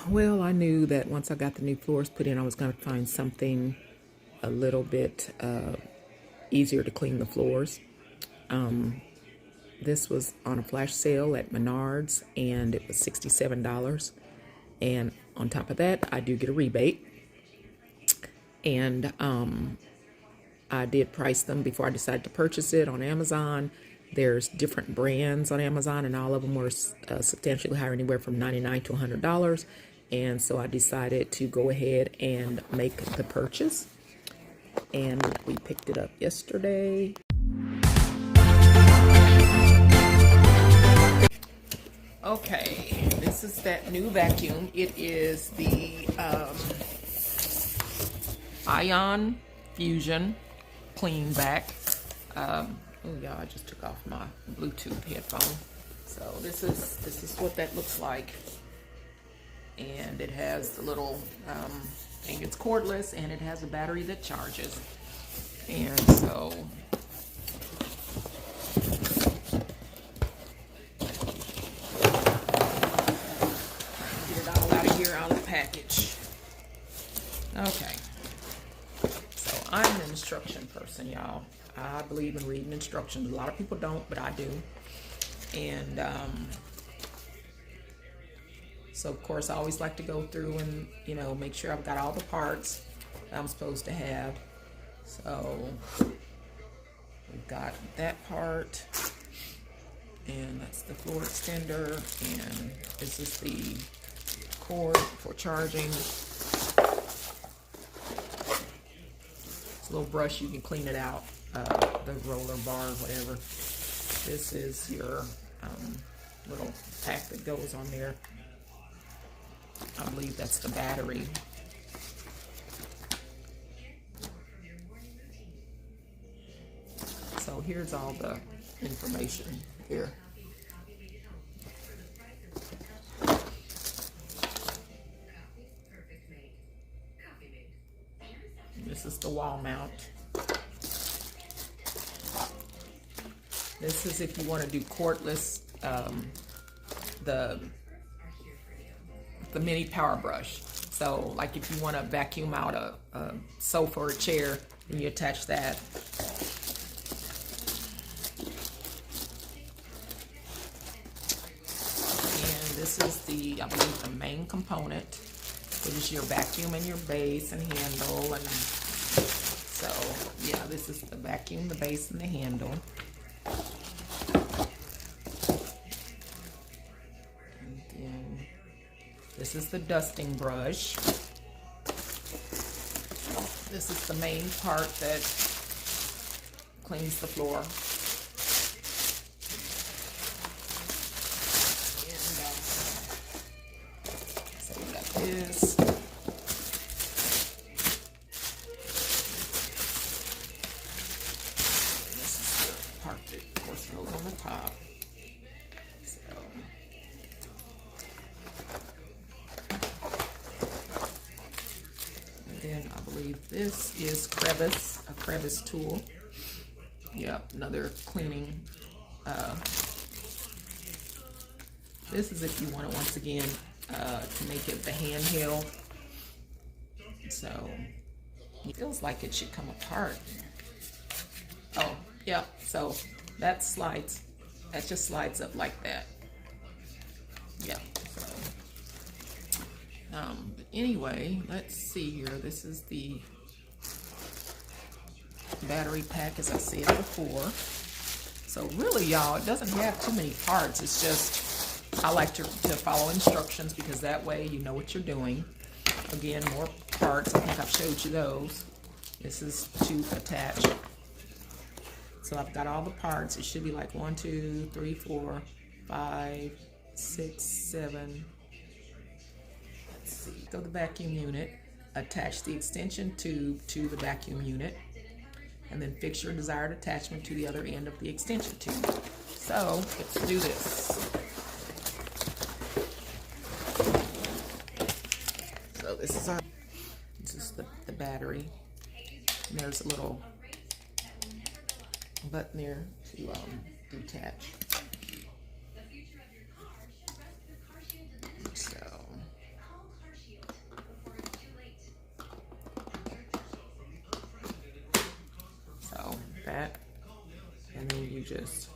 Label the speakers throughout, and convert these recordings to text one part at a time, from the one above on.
Speaker 1: Well, I knew that once I got the new floors put in, I was going to find something a little bit easier to clean the floors. This was on a flash sale at Menard's, and it was $67. And on top of that, I do get a rebate. And I did price them before I decided to purchase it on Amazon. There's different brands on Amazon, and all of them were substantially higher, anywhere from $99 to $100. And so I decided to go ahead and make the purchase. And we picked it up yesterday. Okay, this is that new vacuum. It is the Ion Fusion Clean Back. Oh yeah, I just took off my Bluetooth headphone. So this is what that looks like, and it has the little thing. It's cordless, and it has a battery that charges. And so get it all out of here, out of the package. Okay. So I'm an instruction person, y'all. I believe in reading instructions. A lot of people don't, but I do. And so of course I always like to go through and, you know, make sure I've got all the parts that I'm supposed to have. So we've got that part, and that's the floor extender, and this is the cord for charging. It's a little brush, you can clean it out, the roller bar, whatever. This is your little pack that goes on there. I believe that's the battery. So here's all the information here. This is the wall mount. This is if you want to do cordless, the mini power brush. So like if you want to vacuum out a sofa or a chair, and you attach that. And this is the, I believe, the main component. It is your vacuum and your base and handle. And so yeah, this is the vacuum, the base, and the handle. This is the dusting brush. This is the main part that cleans the floor. And so we got this. This is the part that, of course, goes on the top. Then I believe this is a crevice tool. Yep, another cleaning. This is if you want it, once again, to make it the handheld. So it feels like it should come apart. Oh, yeah, so that slides. That just slides up like that. Yeah. But anyway, let's see here. This is the battery pack, as I said before. So really, y'all, it doesn't have too many parts. It's just, I like to follow instructions, because that way you know what you're doing. Again, more parts. I think I've showed you those. This is to attach. So I've got all the parts. It should be like 1, 2, 3, 4, 5, 6, 7. Go the vacuum unit, attach the extension tube to the vacuum unit, and then fix your desired attachment to the other end of the extension tube. So let's do this. So this is the battery, and there's a little button there to detach. So just,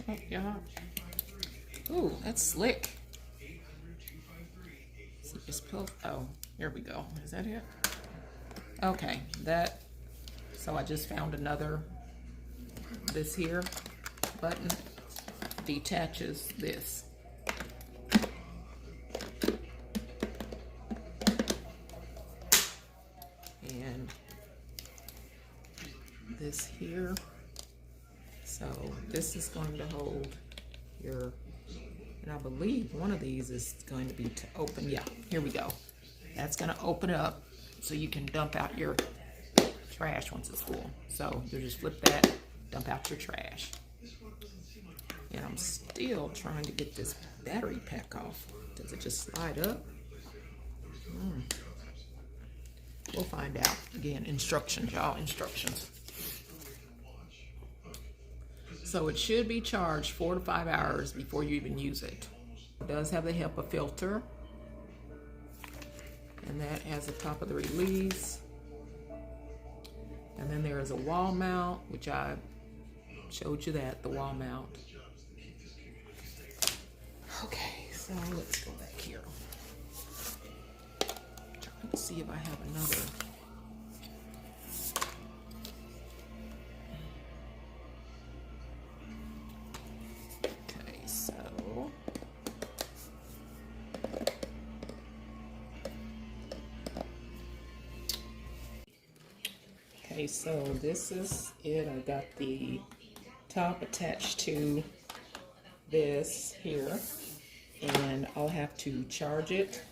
Speaker 1: oh, yeah. Ooh, that's slick. So just pull, oh, here we go. Is that it? Okay, that, so I just found another, this here button detaches this. And this here, so this is going to hold your, and I believe one of these is going to be to open, yeah, here we go. That's gonna open up so you can dump out your trash once it's full. So you just flip that, dump out your trash. And I'm still trying to get this battery pack off. Does it just slide up? We'll find out. Again, instructions, y'all, instructions. So it should be charged 4 to 5 hours before you even use it. It does have the HEPA filter. And that has the top of the release. And then there is a wall mount, which I showed you that, the wall mount. Okay, so let's go back here. Trying to see if I have another. Okay, so. Okay, so this is it. I got the top attached to this here, and I'll have to charge it.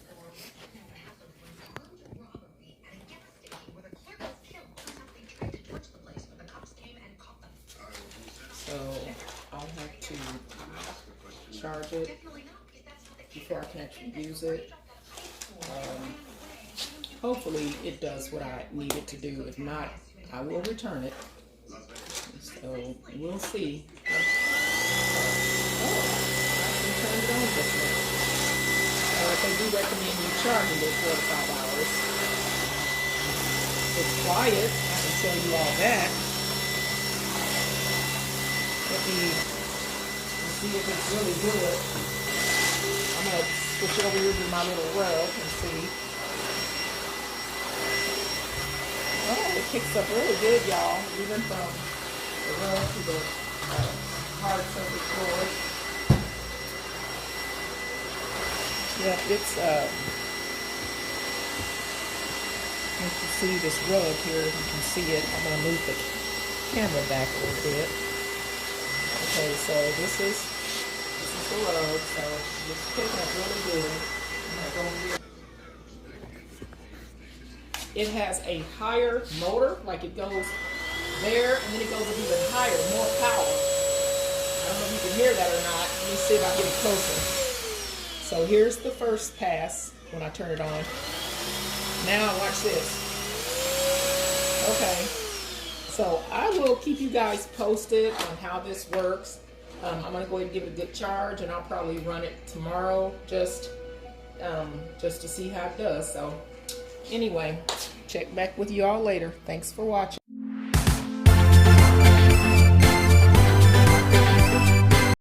Speaker 1: So I'll have to charge it before I can actually use it. Hopefully it does what I need it to do. If not, I will return it. So we'll see. Oh, I turned it on just now. They do recommend you charging it 4 to 5 hours. It's quiet, I can tell you all that. Let me see if it's really good. I'm going to switch over here to my little rug and see. Oh, it picks up really good, y'all. Even from the rug to the hard surface floor. Yeah, it's you can see this rug here. You can see it. I'm gonna move the camera back a little bit. Okay, so this is the rug. So it's picking up really good. I'm gonna go over here. It has a higher motor, like it goes there, and then it goes up even higher, more power. I don't know if you can hear that or not. Let me see if I get it closer. So here's the first pass when I turn it on. Now watch this. Okay, so I will keep you guys posted on how this works. I'm gonna go ahead and give it a good charge, and I'll probably run it tomorrow just to see how it does. So anyway, check back with you all later. Thanks for watching.